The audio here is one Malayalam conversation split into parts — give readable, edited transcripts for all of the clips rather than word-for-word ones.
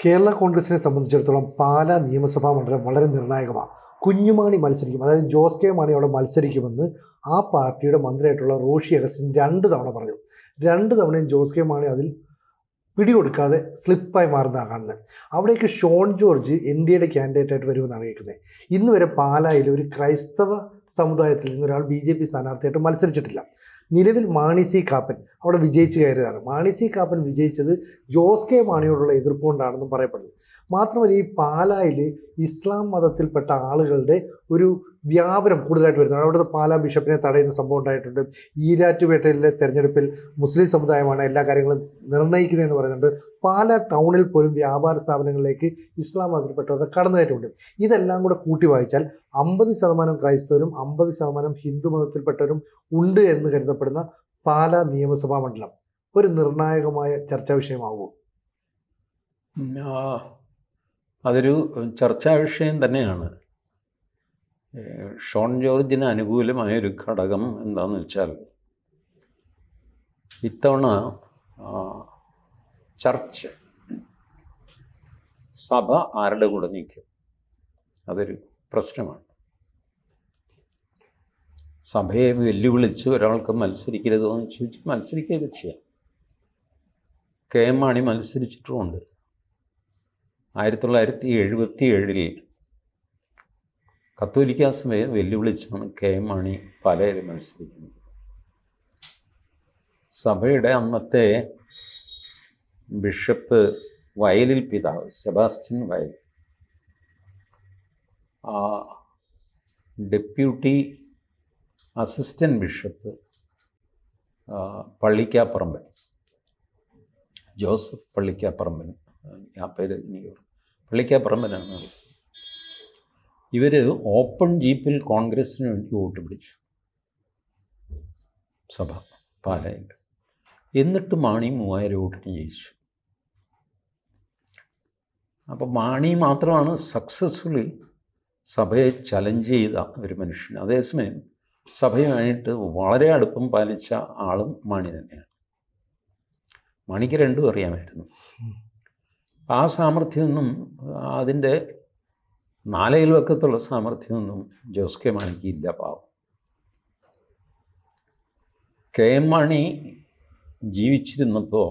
കേരള കോൺഗ്രസിനെ സംബന്ധിച്ചിടത്തോളം പാലാ നിയമസഭാ മണ്ഡലം വളരെ നിർണായകമാണ്. കുഞ്ഞുമാണി മത്സരിക്കും, അതായത് ജോസ് കെ മാണി അവിടെ മത്സരിക്കുമെന്ന് ആ പാർട്ടിയുടെ മന്ത്രിയായിട്ടുള്ള റോഷി അഗസ്റ്റിൻ 2 തവണ പറഞ്ഞു. 2 തവണയും ജോസ് കെ മാണി അതിൽ പിടികൊടുക്കാതെ സ്ലിപ്പായി മാറുന്നതാണ് കാണുന്നത്. അവിടേക്ക് ഷോൺ ജോർജ് NDAയുടെ കാൻഡിഡേറ്റായിട്ട് വരുമെന്നാണ് കേൾക്കുന്നത്. ഇന്ന് വരെ പാലായിൽ ഒരു ക്രൈസ്തവ സമുദായത്തിൽ നിന്നൊരാൾ BJP സ്ഥാനാർത്ഥിയായിട്ട് മത്സരിച്ചിട്ടില്ല. നിലവിൽ മാണി സി കാപ്പൻ അവിടെ വിജയിച്ച് കയറിയതാണ്. മാണി സി കാപ്പൻ വിജയിച്ചത് ജോസ് കെ മാണിയോടുള്ള എതിർപ്പ് കൊണ്ടാണെന്നും പറയപ്പെടുന്നു. മാത്രമല്ല, ഈ പാലായിൽ ഇസ്ലാം മതത്തിൽപ്പെട്ട ആളുകളുടെ ഒരു വ്യാപനം കൂടുതലായിട്ട് വരുന്നത്. അവിടുത്തെ പാലാ ബിഷപ്പിനെ തടയുന്ന സംഭവം ഉണ്ടായിട്ടുണ്ട്. ഈരാറ്റുപേട്ടയിലെ തെരഞ്ഞെടുപ്പിൽ മുസ്ലിം സമുദായമാണ് എല്ലാ കാര്യങ്ങളും നിർണ്ണയിക്കുന്നതെന്ന് പറയുന്നുണ്ട്. പാലാ ടൗണിൽ പോലും വ്യാപാര സ്ഥാപനങ്ങളിലേക്ക് ഇസ്ലാം മതത്തിൽപ്പെട്ടവരുടെ കടന്നുകയറ്റമുണ്ട്. ഇതെല്ലാം കൂടെ കൂട്ടി വായിച്ചാൽ 50% ക്രൈസ്തവരും 50% ഹിന്ദു മതത്തിൽപ്പെട്ടവരും ഉണ്ട് എന്ന് കരുതപ്പെടുന്ന പാലാ നിയമസഭാ മണ്ഡലം ഒരു നിർണായകമായ ചർച്ചാ വിഷയമാകുമോ? അതൊരു ചർച്ചാ വിഷയം തന്നെയാണ്. ഷോൺ ജോർജിന് അനുകൂലമായൊരു ഘടകം എന്താണെന്ന് വെച്ചാൽ, ഇത്തവണ ചർച്ച് സഭ ആരുടെ കൂടെ നിൽക്കും, അതൊരു പ്രശ്നമാണ്. സഭയെ വെല്ലുവിളിച്ച് ഒരാൾക്ക് മത്സരിക്കരുതോ എന്ന് ചോദിച്ച് മത്സരിക്കുകയൊക്കെ ചെയ്യാം. KM മാണി മത്സരിച്ചിട്ടുമുണ്ട്. 1977 കത്തോലിക്ക സഭയെ വെല്ലുവിളിച്ചാണ് KM മാണി പാലയിൽ മത്സരിക്കുന്നത്. സഭയുടെ അന്നത്തെ ബിഷപ്പ് വയലിൽ പിതാവ് സെബാസ്റ്റ്യൻ വയൽ, ഡെപ്യൂട്ടി അസിസ്റ്റൻറ്റ് ബിഷപ്പ് പള്ളിക്കാപ്പറമ്പൻ, ജോസഫ് പള്ളിക്കാപ്പറമ്പൻ, ആ പേര് പള്ളിക്കാപ്പറമ്പനാണ്. ഇവർ ഓപ്പൺ ജീപ്പിൽ കോൺഗ്രസ്സിന് വേണ്ടി വോട്ട് പിടിച്ചു സഭ പാലയിൽ. എന്നിട്ട് മാണി 3000 വോട്ടിന് ജയിച്ചു. അപ്പോൾ മാണി മാത്രമാണ് സക്സസ്ഫുള്ളി സഭയെ ചലഞ്ച് ചെയ്ത ഒരു മനുഷ്യൻ. അതേസമയം സഭയുമായിട്ട് വളരെ അടുപ്പം പാലിച്ച ആളും മാണി തന്നെയാണ്. മാണിക്ക് രണ്ടും അറിയാമായിരുന്നു. ആ സാമർഥ്യമൊന്നും, അതിൻ്റെ നാലയൽവക്കത്തുള്ള സാമർഥ്യമൊന്നും ജോസ് കെ മാണിക്ക് ഇല്ല. പാവം. KM മാണി ജീവിച്ചിരുന്നപ്പോൾ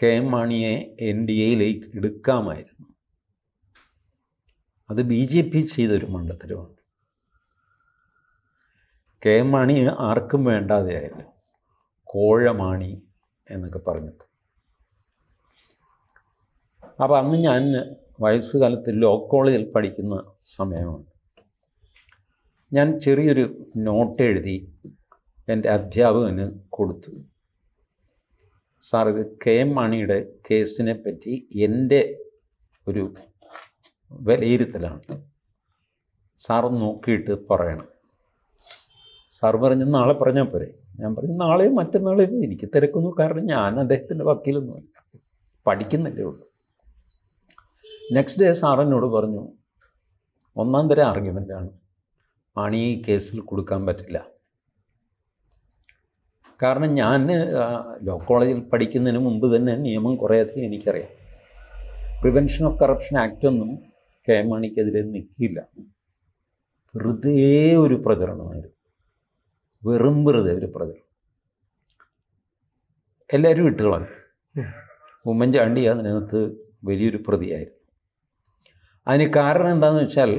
KM മാണിയെ NDAയിലേക്ക് എടുക്കാമായിരുന്നു. അത് BJP ചെയ്തൊരു മണ്ടത്തരമാണ്. KM മാണി ആർക്കും വേണ്ടാതെയായിരുന്നു, കോഴമാണി എന്നൊക്കെ പറഞ്ഞിട്ട്. അപ്പോൾ അന്ന് ഞാൻ വയസ്സുകാലത്ത് ലോ കോളേജിൽ പഠിക്കുന്ന സമയമാണ്. ഞാൻ ചെറിയൊരു നോട്ട് എഴുതി എൻ്റെ അധ്യാപകന് കൊടുത്തു. സാർ, ഇത് KM മാണിയുടെ കേസിനെ പറ്റി എൻ്റെ ഒരു വിലയിരുത്തലാണ്, സാർ നോക്കിയിട്ട് പറയണം. സാർ പറഞ്ഞു നാളെ പറഞ്ഞാൽ പോരെ. ഞാൻ പറഞ്ഞു നാളെയോ മറ്റന്നാളെയോ, എനിക്ക് തിരക്കൊന്നും, കാരണം ഞാൻ അദ്ദേഹത്തിൻ്റെ വക്കീലൊന്നുമില്ല, പഠിക്കുന്നില്ലേ ഉള്ളൂ. നെക്സ്റ്റ് ഡേ സാറിനോട് പറഞ്ഞു, 1ാം തരം ആർഗ്യുമെൻ്റാണ്, മാണി ഈ കേസിൽ കൊടുക്കാൻ പറ്റില്ല. കാരണം ഞാൻ ലോ കോളേജിൽ പഠിക്കുന്നതിന് മുമ്പ് തന്നെ നിയമം കുറേയധികം എനിക്കറിയാം. പ്രിവെൻഷൻ ഓഫ് കറപ്ഷൻ ആക്ട് ഒന്നും KM മാണിക്കെതിരെ നിൽക്കില്ല. വെറുതെ ഒരു പ്രചരണമായിരുന്നു, വെറും വെറുതെ ഒരു പ്രചരണം. എല്ലാവരും ഇട്ടുകളഞ്ഞു. ഉമ്മൻചാണ്ടി അതിനകത്ത് വലിയൊരു പ്രതിയായിരുന്നു. അതിന് കാരണം എന്താണെന്ന് വെച്ചാൽ,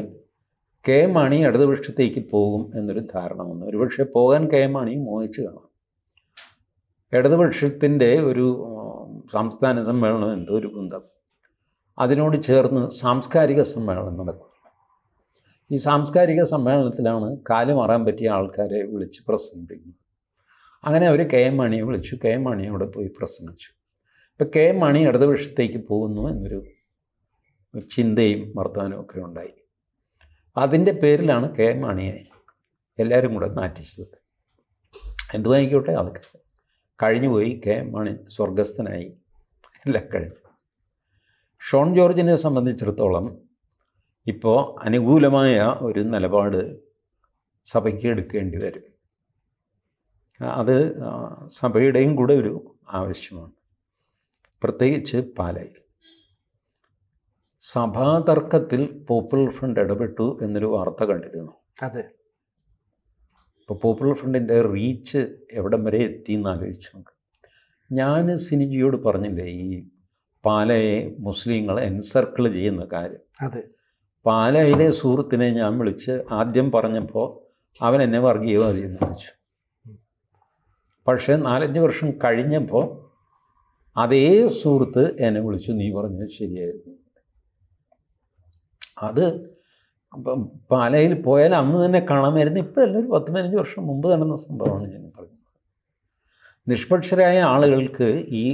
KM മാണി ഇടതുപക്ഷത്തേക്ക് പോകും എന്നൊരു ധാരണ വന്നു. ഒരുപക്ഷെ പോകാൻ KM മാണി മോഹിച്ച് കാണാം. ഇടതുപക്ഷത്തിൻ്റെ ഒരു സംസ്ഥാന സമ്മേളനം, എന്തോ ഒരു ബന്ധം, അതിനോട് ചേർന്ന് സാംസ്കാരിക സമ്മേളനം നടക്കും. ഈ സാംസ്കാരിക സമ്മേളനത്തിലാണ് കാല് മാറാൻ പറ്റിയ ആൾക്കാരെ വിളിച്ച് പ്രസംഗിപ്പിക്കുന്നത്. അങ്ങനെ അവർ KM മാണിയെ വിളിച്ചു. KM മാണി അവിടെ പോയി പ്രസംഗിച്ചു. ഇപ്പം KM മാണി ഇടതുപക്ഷത്തേക്ക് പോകുന്നു എന്നൊരു ചിന്തയും വർത്തമാനവും ഒക്കെ ഉണ്ടായി. അതിൻ്റെ പേരിലാണ് KM മാണിയെ എല്ലാവരും കൂടെ നാറ്റിച്ചത്. എന്തുമായിക്കോട്ടെ, അതൊക്കെ കഴിഞ്ഞുപോയി. KM മാണി സ്വർഗസ്ഥനായി, എല്ലാം കഴിഞ്ഞു. ഷോൺ ജോർജിനെ സംബന്ധിച്ചിടത്തോളം ഇപ്പോൾ അനുകൂലമായ ഒരു നിലപാട് സഭയ്ക്ക് എടുക്കേണ്ടി വരും. അത് സഭയുടെയും കൂടെ ഒരു ആവശ്യമാണ്. പ്രത്യേകിച്ച് പാലായിൽ സഭാതർക്കത്തിൽ പോപ്പുലർ ഫ്രണ്ട് ഇടപെട്ടു എന്നൊരു വാർത്ത കണ്ടിരുന്നു. അതെ. ഇപ്പോൾ പോപ്പുലർ ഫ്രണ്ടിൻ്റെ റീച്ച് എവിടം വരെ എത്തിയെന്ന് ആലോചിച്ചു നോക്ക്. ഞാൻ സിനിജിയോട് പറഞ്ഞില്ലേ ഈ പാലയെ മുസ്ലിങ്ങൾ എൻസർക്കിൾ ചെയ്യുന്ന കാര്യം. അതെ. പാലയിലെ സുഹൃത്തിനെ ഞാൻ വിളിച്ച് ആദ്യം പറഞ്ഞപ്പോൾ അവൻ എന്നെ വർഗീയവാദി എന്ന് വിളിച്ചു. പക്ഷേ 4-5 വർഷം കഴിഞ്ഞപ്പോൾ അതേ സുഹൃത്ത് എന്നെ വിളിച്ചു, നീ പറഞ്ഞത് ശരിയായിരുന്നു. അത് പാലയിൽ പോയാൽ അന്ന് തന്നെ കാണാമായിരുന്നു. ഇപ്പോഴല്ല, ഒരു 10-15 വർഷം മുമ്പ് നടന്ന സംഭവമാണ് ഞാൻ പറഞ്ഞത്. നിഷ്പക്ഷരായ ആളുകൾക്ക് ഈ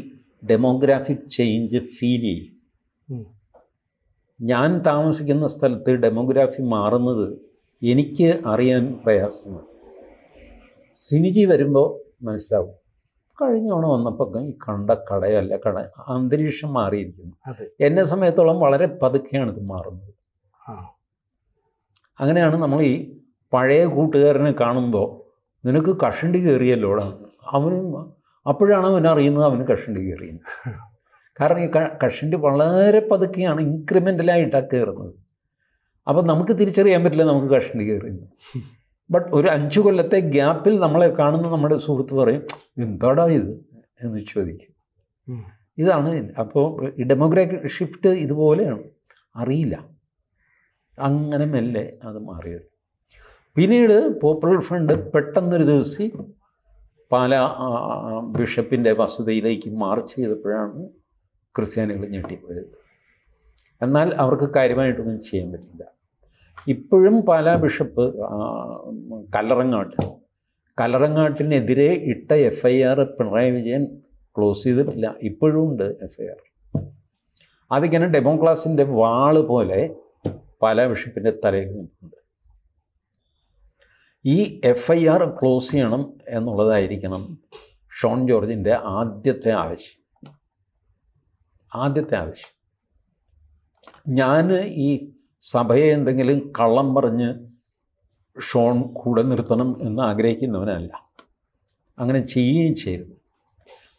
ഡെമോഗ്രാഫിക് ചേഞ്ച് ഫീൽ ചെയ്യും. ഞാൻ താമസിക്കുന്ന സ്ഥലത്ത് ഡെമോഗ്രാഫി മാറുന്നത് എനിക്ക് അറിയാൻ പ്രയാസമാണ്. സിനിജി വരുമ്പോൾ മനസ്സിലാവും. കഴിഞ്ഞ തവണ വന്നപ്പോൾ ഈ കണ്ട കടയല്ല കട, അന്തരീക്ഷം മാറിയിരിക്കുന്നു. എന്നെ സമയത്തോളം വളരെ പതുക്കെയാണ് ഇത് മാറുന്നത്. അങ്ങനെയാണ് നമ്മൾ ഈ പഴയ കൂട്ടുകാരനെ കാണുമ്പോൾ നിനക്ക് കഷണ്ടി കയറിയല്ലോടാ, അവനും അപ്പോഴാണ് അവനറിയുന്നത് അവന് കഷണ്ടി കയറിയെന്ന്. കാരണം ഈ കഷണ്ടി വളരെ പതുക്കെയാണ്, ഇൻക്രിമെൻ്റലായിട്ടാണ് കയറുന്നത്. അപ്പം നമുക്ക് തിരിച്ചറിയാൻ പറ്റില്ല നമുക്ക് കഷണ്ടി കയറിയെന്ന്. ബട്ട് ഒരു 5 കൊല്ലത്തെ ഗ്യാപ്പിൽ നമ്മളെ കാണുന്ന നമ്മുടെ സുഹൃത്ത് പറയും, എന്താടാ ഇത് എന്ന് ചോദിക്കും. ഇതാണ്. അപ്പോൾ ഈ ഡെമോഗ്രാഫിക് ഷിഫ്റ്റ് ഇതുപോലെയാണ്, അറിയില്ല. അങ്ങനെ മെല്ലെ അത് മാറിയത്. പിന്നീട് പോപ്പുലർ ഫ്രണ്ട് പെട്ടെന്നൊരു ദിവസം പാല ബിഷപ്പിൻ്റെ വസതിയിലേക്ക് മാർച്ച് ചെയ്തപ്പോഴാണ് ക്രിസ്ത്യാനികൾ ഞെട്ടിപ്പോയത്. എന്നാൽ അവർക്ക് കാര്യമായിട്ടൊന്നും ചെയ്യാൻ പറ്റില്ല. ഇപ്പോഴും പാലാ ബിഷപ്പ് കല്ലറങ്ങാട്ടിനെതിരെ ഇട്ട FIR പിണറായി വിജയൻ ക്ലോസ് ചെയ്തിട്ടില്ല. ഇപ്പോഴും ഉണ്ട് FIR. അതിങ്ങനെ ഡെമോക്രാസിൻ്റെ വാള് പോലെ പാലാ ബിഷപ്പിൻ്റെ തലയിൽ നിൽക്കുന്നുണ്ട്. ഈ FIR ക്ലോസ് ചെയ്യണം എന്നുള്ളതായിരിക്കണം ഷോൺ ജോർജിൻ്റെ ആദ്യത്തെ ആവശ്യം. ഞാൻ ഈ സഭയെ എന്തെങ്കിലും കള്ളം പറഞ്ഞ് ഷോൺ കൂടെ നിർത്തണം എന്ന് ആഗ്രഹിക്കുന്നവനല്ല. അങ്ങനെ ചെയ്യുകയും ചെയ്തു.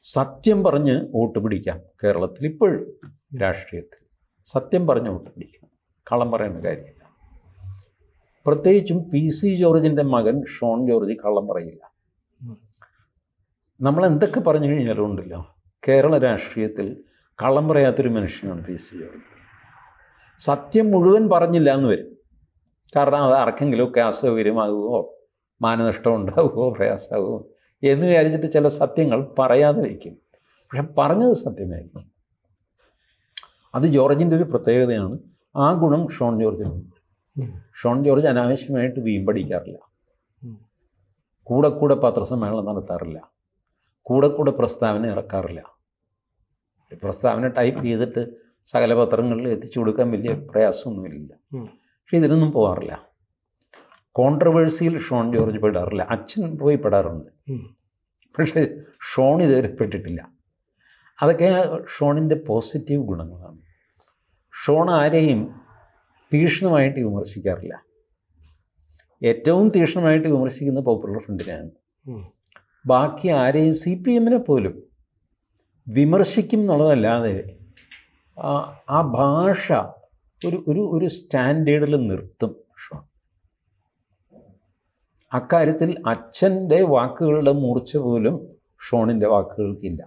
സത്യം പറഞ്ഞ് വോട്ട് പിടിക്കാം. കേരളത്തിൽ ഇപ്പോഴും രാഷ്ട്രീയത്തിൽ സത്യം പറഞ്ഞ് വോട്ട് പിടിക്കാം, കള്ളം പറയേണ്ട കാര്യമില്ല. പ്രത്യേകിച്ചും PC ജോർജിൻ്റെ മകൻ ഷോൺ ജോർജ് കള്ളം പറയില്ല. നമ്മളെന്തൊക്കെ പറഞ്ഞു കഴിഞ്ഞാലും ഉണ്ടല്ലോ, കേരള രാഷ്ട്രീയത്തിൽ കള്ളം പറയാത്തൊരു മനുഷ്യനാണ് PC ജോർജ്. സത്യം മുഴുവൻ പറഞ്ഞില്ല എന്ന് വരും. കാരണം അത് ആർക്കെങ്കിലുമൊക്കെ അസൗകര്യമാകുമോ, മാനനഷ്ടം ഉണ്ടാകുമോ, പ്രയാസമാകുമോ എന്ന് വിചാരിച്ചിട്ട് ചില സത്യങ്ങൾ പറയാതെ വയ്ക്കും. പക്ഷെ പറഞ്ഞത് സത്യമായിരിക്കും. അത് ജോർജിൻ്റെ ഒരു പ്രത്യേകതയാണ്. ആ ഗുണം ഷോൺ ജോർജിനുണ്ട്. ഷോൺ ജോർജ് അനാവശ്യമായിട്ട് വീമ്പടിക്കാറില്ല. കൂടെ പത്രസമ്മേളനം നടത്താറില്ല. കൂടെ പ്രസ്താവന ഇറക്കാറില്ല. പ്രസ്താവന ടൈപ്പ് ചെയ്തിട്ട് സകല പത്രങ്ങളിൽ എത്തിച്ചു കൊടുക്കാൻ വലിയ പ്രയാസമൊന്നുമില്ല. പക്ഷെ ഇതിനൊന്നും പോകാറില്ല. കോൺട്രവേഴ്സിയിൽ ഷോൺ ജോർജ് പെടാറില്ല. അച്ഛൻ പോയി പെടാറുണ്ട്, പക്ഷേ ഷോൺ ഇതുവരെ പെട്ടിട്ടില്ല. അതൊക്കെ ഷോണിൻ്റെ പോസിറ്റീവ് ഗുണങ്ങളാണ്. ഷോൺ ആരെയും തീക്ഷ്ണമായിട്ട് വിമർശിക്കാറില്ല. ഏറ്റവും തീക്ഷ്ണമായിട്ട് വിമർശിക്കുന്ന പോപ്പുലർ ഫ്രണ്ടിനെയാണ്. ബാക്കി ആരെയും CPM പോലും വിമർശിക്കും എന്നുള്ളതല്ലാതെ ആ ഭാഷ ഒരു സ്റ്റാൻഡേർഡിൽ നിർത്തും ഷോൺ. അക്കാര്യത്തിൽ അച്ഛൻ്റെ വാക്കുകളുടെ മൂർച്ച പോലും ഷോണിൻ്റെ വാക്കുകൾക്കില്ല.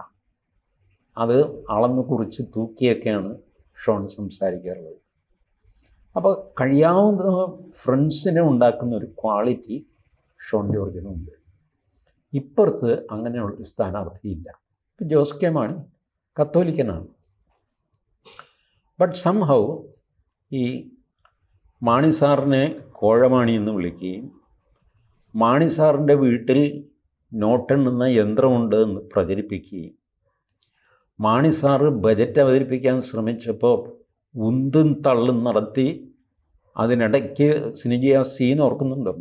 അത് അളന്ന് കുറിച്ച് തൂക്കിയൊക്കെയാണ് ഷോൺ സംസാരിക്കാറുള്ളത്. അപ്പോൾ കഴിയാവുന്ന ഫ്രണ്ട്സിനെ ഉണ്ടാക്കുന്ന ഒരു ക്വാളിറ്റി ഷോൺ ജോർജിനുണ്ട്. ഇപ്പുറത്ത് അങ്ങനെയുള്ളൊരു സ്ഥാനാർത്ഥിയില്ല. ഇപ്പം ജോസ് കെ മാണി കത്തോലിക്കനാണ്. ബട്ട് സംഹൗ ഈ മാണി സാറിനെ കോഴമാണി എന്ന് വിളിക്കുകയും മാണി സാറിൻ്റെ വീട്ടിൽ നോട്ടെണ്ണുന്ന യന്ത്രമുണ്ട് എന്ന് പ്രചരിപ്പിക്കുകയും മാണി സാറ് ബജറ്റ് അവതരിപ്പിക്കാൻ ശ്രമിച്ചപ്പോൾ ഉന്തും തള്ളും നടത്തി അതിനിടയ്ക്ക് സിനിജി ആ സീൻ ഓർക്കുന്നുണ്ടോ?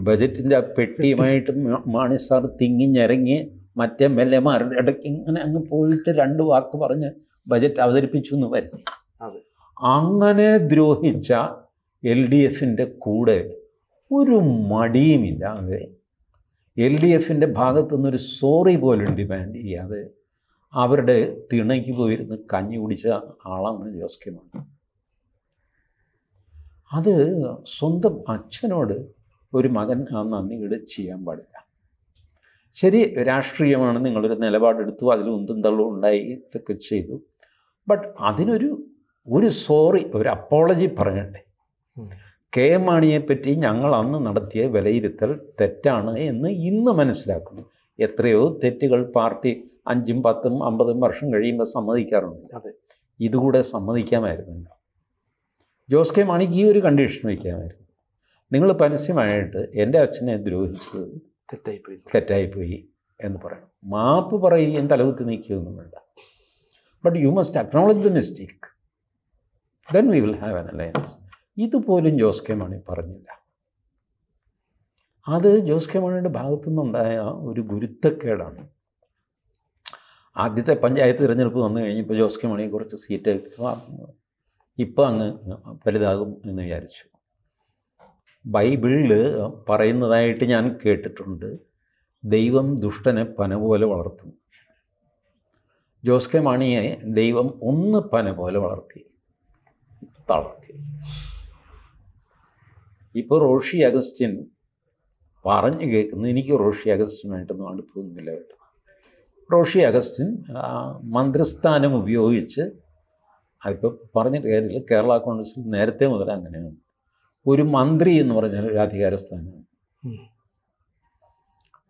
ബജറ്റിൻ്റെ ആ പെട്ടിയുമായിട്ട് മാണി സാർ തിങ്ങിഞ്ഞിറങ്ങി മറ്റേ MLA-മാരുടെ ഇടയ്ക്ക് ഇങ്ങനെ അങ്ങ് പോയിട്ട് 2 വാക്ക് പറഞ്ഞ് ബജറ്റ് അവതരിപ്പിച്ചു എന്ന് വരുത്തി. അങ്ങനെ ദ്രോഹിച്ച LDFൻ്റെ കൂടെ ഒരു മടിയുമില്ലാതെ LDFൻ്റെ ഭാഗത്തുനിന്നൊരു സോറി പോലും ഡിമാൻഡ് ചെയ്യാതെ അവരുടെ തിണയ്ക്ക് പോയിരുന്ന് കഞ്ഞി കുടിച്ച ആളാണ് ജോസ് കെ മാണി. അത് സ്വന്തം അച്ഛനോട് ഒരു മകൻ ആ നന്ദികേട് ചെയ്യാൻ പാടില്ല. ശരി, രാഷ്ട്രീയമാണ്, നിങ്ങളൊരു നിലപാടെടുത്തു, അതിൽ ഉന്തും തള്ളും ഉണ്ടായി, ഇതൊക്കെ ചെയ്തു. ബട്ട് ഒരു സോറി, ഒരു അപ്പോളജി പറയണ്ടേ? കെ എം മാണിയെപ്പറ്റി ഞങ്ങൾ അന്ന് നടത്തിയ വിലയിരുത്തൽ തെറ്റാണ് എന്ന് ഇന്ന് മനസ്സിലാക്കുന്നു. എത്രയോ തെറ്റുകൾ പാർട്ടി 5, 10, 50 വർഷം കഴിയുമ്പോൾ സമ്മതിക്കാറുണ്ട്. അതെ, ഇതുകൂടെ സമ്മതിക്കാമായിരുന്നല്ലോ. ജോസ് കെ മാണിക്ക് ഈ ഒരു കണ്ടീഷൻ വയ്ക്കാമായിരുന്നു. നിങ്ങൾ പരസ്യമായിട്ട് എൻ്റെ അച്ഛനെ ദ്രോഹിച്ചത് തെറ്റായിപ്പോയി എന്ന് പറയണം. മാപ്പ് പറയുകയും തലകുത്തി നീക്കുകയൊന്നും വേണ്ട. But you must acknowledge the mistake, then we will have an alliance. ഇതുപോലും ജോസ് കെ മാണി പറഞ്ഞില്ല. അത് ജോസ് കെ മാണിയുടെ ഭാഗത്തു നിന്നുണ്ടായ ഒരു ഗുരുത്തക്കേടാണ്. ആദ്യത്തെ പഞ്ചായത്ത് തിരഞ്ഞെടുപ്പ് വന്നു കഴിഞ്ഞപ്പോൾ ജോസ് കെ മാണിയെ കുറച്ച് സീറ്റ് ഇപ്പോൾ അങ്ങ് വലുതാകും എന്ന് വിചാരിച്ചു. ബൈബിളിൽ പറയുന്നതായിട്ട് ഞാൻ കേട്ടിട്ടുണ്ട്, ദൈവം ദുഷ്ടനെ പന പോലെ വളർത്തും. ജോസ് കെ മാണിയെ ദൈവം ഒന്ന് പന പോലെ വളർത്തി, തളർത്തി. ഇപ്പോൾ റോഷി അഗസ്റ്റിൻ പറഞ്ഞു കേൾക്കുന്നു, എനിക്ക് റോഷി അഗസ്റ്റിനായിട്ടൊന്നും അടുപ്പൊന്നുമില്ല കേട്ടോ. റോഷി അഗസ്റ്റിൻ മന്ത്രിസ്ഥാനം ഉപയോഗിച്ച്, അതിപ്പോൾ പറഞ്ഞിട്ട് കാര്യമില്ല, കേരള കോൺഗ്രസിൽ നേരത്തെ മുതൽ അങ്ങനെയാണ്. ഒരു മന്ത്രി എന്ന് പറഞ്ഞാൽ ഒരു അധികാര സ്ഥാനമാണ്.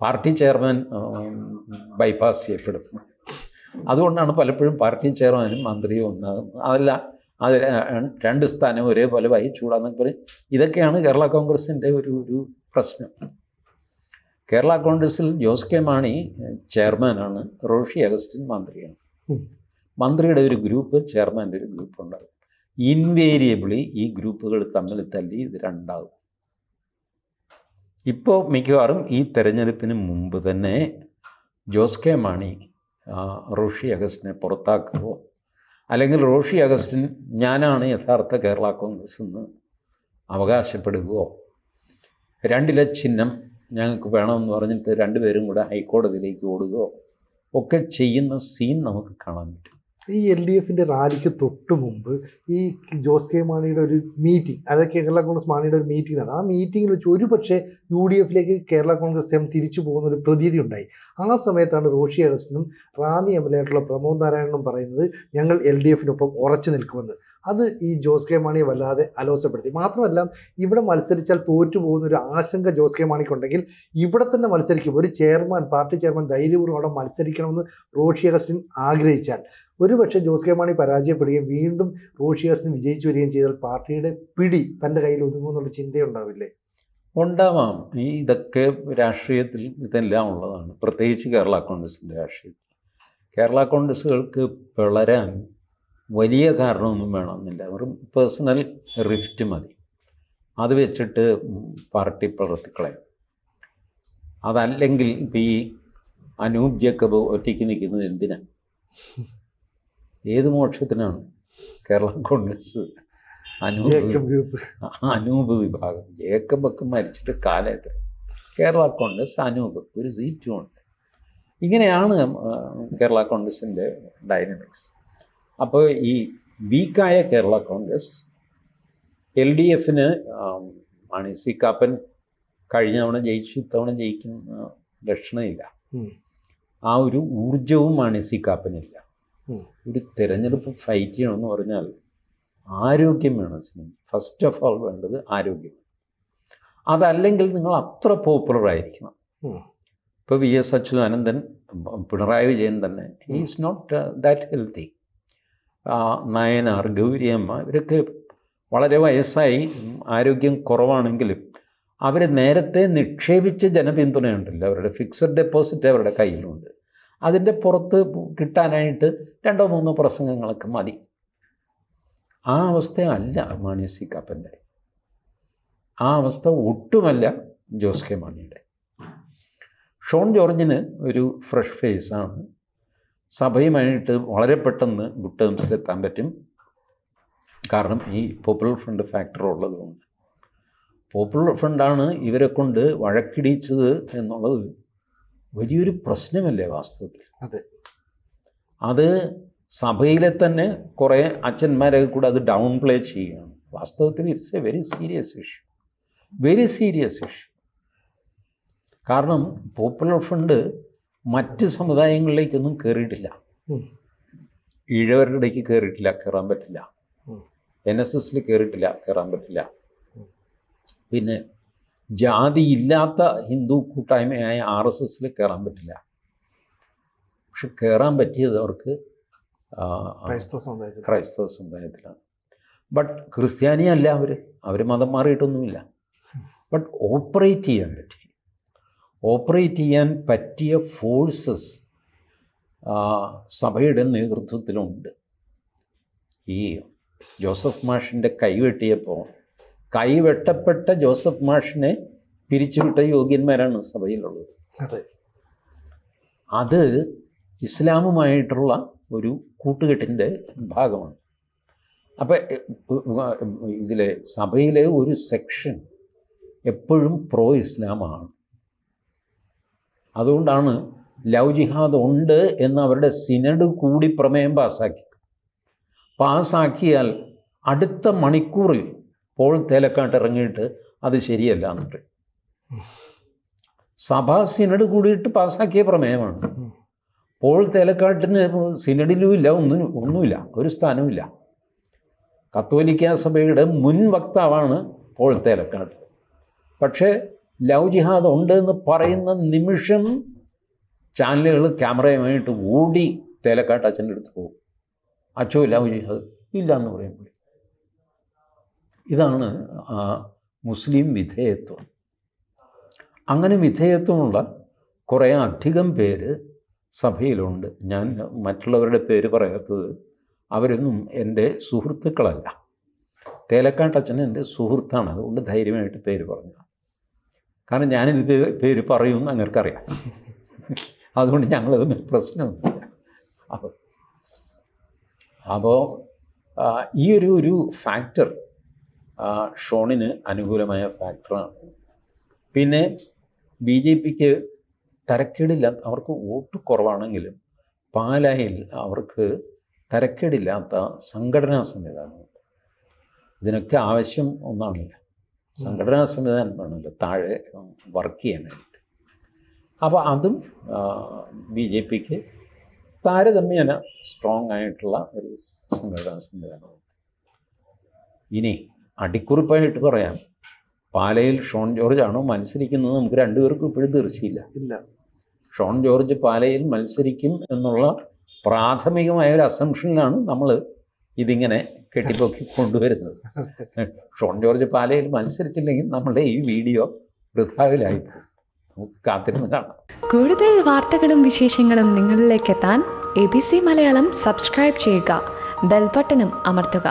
പാർട്ടി ചെയർമാൻ ബൈപ്പാസ് ചെയ്യപ്പെടുന്നു. അതുകൊണ്ടാണ് പലപ്പോഴും പാർട്ടി ചെയർമാനും മന്ത്രിയും ഒന്നാകുന്നത്. അതല്ല, അത് 2 സ്ഥാനം ഒരേപോലെ വഹിച്ചൂടാന്നൊക്കെ പറയും. ഇതൊക്കെയാണ് കേരള കോൺഗ്രസിൻ്റെ ഒരു പ്രശ്നം. കേരള കോൺഗ്രസിൽ ജോസ് കെ മാണി ചെയർമാനാണ്, റോഷി അഗസ്റ്റിൻ മന്ത്രിയാണ്. മന്ത്രിയുടെ ഒരു ഗ്രൂപ്പ്, ചെയർമാൻ്റെ ഒരു ഗ്രൂപ്പ് ഉണ്ടാകും. ഇൻവേരിയബിളി ഈ ഗ്രൂപ്പുകൾ തമ്മിൽ തല്ലി ഇത് രണ്ടാകും. ഇപ്പോൾ മിക്കവാറും ഈ തെരഞ്ഞെടുപ്പിന് മുമ്പ് തന്നെ ജോസ് കെ മാണി റോഷി അഗസ്റ്റിനെ പുറത്താക്കുകയോ, അല്ലെങ്കിൽ റോഷി അഗസ്റ്റിൻ ഞാനാണ് യഥാർത്ഥ കേരള കോൺഗ്രസ് എന്ന് അവകാശപ്പെടുകയോ, 2 ചിഹ്നം ഞങ്ങൾക്ക് വേണമെന്ന് പറഞ്ഞിട്ട് 2 പേരും കൂടെ ഹൈക്കോടതിയിലേക്ക് ഓടുകയോ ഒക്കെ ചെയ്യുന്ന സീൻ നമുക്ക് കാണാൻ പറ്റും. ഈ LDFിൻ്റെ റാലിക്ക് തൊട്ട് മുമ്പ് ഈ ജോസ് കെ മാണിയുടെ ഒരു മീറ്റിംഗ്, അതായത് കേരള കോൺഗ്രസ് മാണിയുടെ ഒരു മീറ്റിംഗ് നടന്നു. ആ മീറ്റിങ്ങിൽ വെച്ച് ഒരു പക്ഷേ UDFിലേക്ക് കേരള കോൺഗ്രസ് എം തിരിച്ചു പോകുന്ന ഒരു പ്രതീതി ഉണ്ടായി. ആ സമയത്താണ് റോഷി അഗസ്റ്റിനും റാന്നി MLA ആയിട്ടുള്ള പ്രമോദ് നാരായണനും പറയുന്നത് ഞങ്ങൾ LDFിനൊപ്പം ഉറച്ചു നിൽക്കുമെന്ന്. അത് ഈ ജോസ് കെ മാണിയെ വല്ലാതെ അലോസപ്പെടുത്തി. മാത്രമല്ല, ഇവിടെ മത്സരിച്ചാൽ തോറ്റു പോകുന്ന ഒരു ആശങ്ക ജോസ് കെ മാണിക്കുണ്ടെങ്കിൽ ഇവിടെ തന്നെ മത്സരിക്കും. ഒരു ചെയർമാൻ, പാർട്ടി ചെയർമാൻ ധൈര്യപൂർവ്വം അവിടെ മത്സരിക്കണമെന്ന് റോഷി അഗസ്റ്റിൻ ആഗ്രഹിച്ചാൽ ഒരുപക്ഷെ ജോസ് കെ മാണി പരാജയപ്പെടുകയും വീണ്ടും റോഷി അഗസ്റ്റിൻ വിജയിച്ചു വരികയും ചെയ്താൽ പാർട്ടിയുടെ പിടി തൻ്റെ കയ്യിൽ ഒതുങ്ങുമെന്നുള്ള ചിന്തയുണ്ടാവില്ലേ? ഉണ്ടാവാം. ഇതൊക്കെ രാഷ്ട്രീയത്തിൽ ഇതെല്ലാം ഉള്ളതാണ്, പ്രത്യേകിച്ച് കേരള കോൺഗ്രസിൻ്റെ രാഷ്ട്രീയത്തിൽ. കേരള കോൺഗ്രസ്സുകൾക്ക് പിളരാൻ വലിയ കാരണമൊന്നും വേണമെന്നില്ല. വെറും പേഴ്സണൽ റിഫ്റ്റ് മതി, അത് വെച്ചിട്ട് പാർട്ടി പിളർത്തിക്കളയും. അതല്ലെങ്കിൽ ഇപ്പം ഈ അനൂപ് ജേക്കബ് ഒറ്റയ്ക്ക് നിൽക്കുന്നത് എന്തിനാണ്? ഏത് മോക്ഷത്തിനാണ്? കേരള കോൺഗ്രസ് അനൂപ് വിഭാഗം, ജേക്കബൊക്കെ മരിച്ചിട്ട് കാലത്ത് കേരള കോൺഗ്രസ് അനൂപ് ഒരു സീറ്റും ഉണ്ട്. ഇങ്ങനെയാണ് കേരള കോൺഗ്രസിൻ്റെ ഡൈനമിക്സ്. അപ്പോൾ ഈ വീക്കായ കേരള കോൺഗ്രസ് LDFന് മാണി സി കാപ്പൻ കഴിഞ്ഞ തവണ ജയിച്ചു, ഇത്തവണ ജയിക്കുന്ന ലക്ഷണമില്ല. ആ ഒരു ഊർജവും മാണി സി കാപ്പനില്ല. ഒരു തിരഞ്ഞെടുപ്പ് ഫൈറ്റ് ചെയ്യണമെന്ന് പറഞ്ഞാൽ ആരോഗ്യം വേണം. ഫസ്റ്റ് ഓഫ് ഓൾ വേണ്ടത് ആരോഗ്യം. അതല്ലെങ്കിൽ നിങ്ങൾ അത്ര പോപ്പുലറായിരിക്കണം. ഇപ്പോൾ VS അച്യുതാനന്ദൻ, പിണറായി വിജയൻ തന്നെ is not that healthy. Nayanar, Gouriamma ഇവരൊക്കെ വളരെ വയസ്സായി, ആരോഗ്യം കുറവാണെങ്കിലും അവർ നേരത്തെ നിക്ഷേപിച്ച ജനപിന്തുണയുണ്ടല്ലോ, അവരുടെ ഫിക്സഡ് ഡെപ്പോസിറ്റ് അവരുടെ കയ്യിലുണ്ട്. അതിൻ്റെ പുറത്ത് കിട്ടാനായിട്ട് 2-3 പ്രസംഗങ്ങളൊക്കെ മതി. ആ അവസ്ഥയല്ല മാണി സി കാപ്പൻ്റെ, ആ അവസ്ഥ ഒട്ടുമല്ല ജോസ് കെ മാണിയുടെ. ഷോൺ ജോർജിന് ഒരു ഫ്രഷ് ഫേസാണ്. സഭയുമായിട്ട് വളരെ പെട്ടെന്ന് ഗുഡ് ടേംസിലെത്താൻ പറ്റും. കാരണം ഈ പോപ്പുലർ ഫ്രണ്ട് ഫാക്ടർ ഉള്ളതുകൊണ്ട്. പോപ്പുലർ ഫ്രണ്ടാണ് ഇവരെ കൊണ്ട് വഴക്കിടിച്ചത് എന്നുള്ളത് വലിയൊരു പ്രശ്നമല്ലേ വാസ്തവത്തിൽ? അതെ. അത് സഭയിലെ തന്നെ കുറേ അച്ഛന്മാരൊക്കെ കൂടെ അത് ഡൗൺ പ്ലേ ചെയ്യുകയാണ്. വാസ്തവത്തിൽ it's A very serious issue, very serious issue. കാരണം പോപ്പുലർ ഫണ്ട് മറ്റ് സമുദായങ്ങളിലേക്കൊന്നും കയറിയിട്ടില്ല. ഈഴവരുടെ ഇടയ്ക്ക് കയറിയിട്ടില്ല, കയറാൻ പറ്റില്ല. NSSൽ കയറിയിട്ടില്ല, കയറാൻ പറ്റില്ല. പിന്നെ ജാതി ഇല്ലാത്ത ഹിന്ദു കൂട്ടായ്മയായ RSSൽ കയറാൻ പറ്റില്ല. പക്ഷെ കയറാൻ പറ്റിയത് അവർക്ക് ക്രൈസ്തവ സമുദായത്തിലാണ്. ബട്ട് ക്രിസ്ത്യാനിയല്ല അവർ മതം മാറിയിട്ടൊന്നുമില്ല. ബട്ട് ഓപ്പറേറ്റ് ചെയ്യാൻ പറ്റിയ ഫോഴ്സസ് സഭയുടെ നേതൃത്വത്തിലുണ്ട്. ഈ ജോസഫ് മാഷിൻ്റെ കൈവെട്ടിയപ്പോൾ കൈവെട്ടപ്പെട്ട ജോസഫ് മാഷിനെ പിരിച്ചുവിട്ട യോഗ്യന്മാരാണ് സഭയിലുള്ളത്. അത് ഇസ്ലാമുമായിട്ടുള്ള ഒരു കൂട്ടുകെട്ടിൻ്റെ ഭാഗമാണ്. അപ്പം ഇതിലെ സഭയിലെ ഒരു സെക്ഷൻ എപ്പോഴും പ്രോ ഇസ്ലാമാണ്. അതുകൊണ്ടാണ് ലവ് ജിഹാദ് ഉണ്ട് എന്ന് അവരുടെ സിനഡ് കൂടി പ്രമേയം പാസ്സാക്കിയാൽ അടുത്ത മണിക്കൂറിൽ പോൾ തേലക്കാട്ട് ഇറങ്ങിയിട്ട് അത് ശരിയല്ല എന്നിട്ട് സഭാ സിനഡ് കൂടിയിട്ട് പാസ്സാക്കിയ പ്രമേയമാണ്. പോൾ തേലക്കാട്ടിന് സിനഡിലും ഇല്ല, ഒന്നുമില്ല, ഒരു സ്ഥാനവുമില്ല. കത്തോലിക്ക സഭയുടെ മുൻ വക്താവാണ് പോൾ തേലക്കാട്ട്. പക്ഷേ ലവ് ജിഹാദ് ഉണ്ട് എന്ന് പറയുന്ന നിമിഷം ചാനലുകൾ ക്യാമറയുമായിട്ട് ഓടി തേലക്കാട്ട് അച്ഛൻ്റെ അടുത്ത് പോകും. അച്ഛോ ലവ് ജിഹാദ് ഇല്ല എന്ന് പറയുമ്പോൾ ഇതാണ് മുസ്ലിം വിധേയത്വം. അങ്ങനെ വിധേയത്വമുള്ള കുറേ അധികം പേര് സഭയിലുണ്ട്. ഞാൻ മറ്റുള്ളവരുടെ പേര് പറയാത്തത് അവരൊന്നും എൻ്റെ സുഹൃത്തുക്കളല്ല. തേലക്കാട്ടച്ഛൻ എൻ്റെ സുഹൃത്താണ്, അതുകൊണ്ട് ധൈര്യമായിട്ട് പേര് പറഞ്ഞു. കാരണം ഞാനിത് പേര് പറയുമെന്ന് അങ്ങർക്കറിയാം, അതുകൊണ്ട് ഞങ്ങളത് പ്രശ്നമൊന്നുമില്ല. അപ്പോൾ ഈ ഒരു ഫാക്ടർ ഷോണിന് അനുകൂലമായ ഫാക്ടറാണ്. പിന്നെ BJPക്ക് തരക്കേടില്ല, അവർക്ക് വോട്ട് കുറവാണെങ്കിലും പാലായിൽ അവർക്ക് തരക്കേടില്ലാത്ത സംഘടനാ സംവിധാനമുണ്ട്. ഇതിനൊക്കെ ആവശ്യം ഒന്നാണില്ല, സംഘടനാ സംവിധാനം വേണമല്ലോ താഴെ വർക്ക് ചെയ്യാനായിട്ട്. അപ്പോൾ അതും BJPക്ക് താരതമ്യേന സ്ട്രോങ് ആയിട്ടുള്ള ഒരു സംഘടനാ സംവിധാനമുണ്ട്. ഇനി അടിക്കുറിപ്പായിട്ട് പറയാം, പാലയിൽ ഷോൺ ജോർജ് ആണോ മത്സരിക്കുന്നത് നമുക്ക് രണ്ടുപേർക്കും ഇപ്പോഴും തീർച്ചയില്ല. ഷോൺ ജോർജ് പാലയിൽ മത്സരിക്കും എന്നുള്ള പ്രാഥമികമായ ഒരു അസംഷനിലാണ് നമ്മൾ ഇതിങ്ങനെ കെട്ടിപ്പൊക്കി കൊണ്ടുവരുന്നത്. ഷോൺ ജോർജ് പാലയിൽ മത്സരിച്ചില്ലെങ്കിൽ നമ്മളുടെ ഈ വീഡിയോ വൃഥാവിലായിപ്പോകും. നമുക്ക് കാത്തിരുന്ന് കാണാം. കൂടുതൽ വാർത്തകളും വിശേഷങ്ങളും നിങ്ങളിലേക്ക് എത്താൻ ABC മലയാളം സബ്സ്ക്രൈബ് ചെയ്യുക, ബെൽബട്ടനും അമർത്തുക.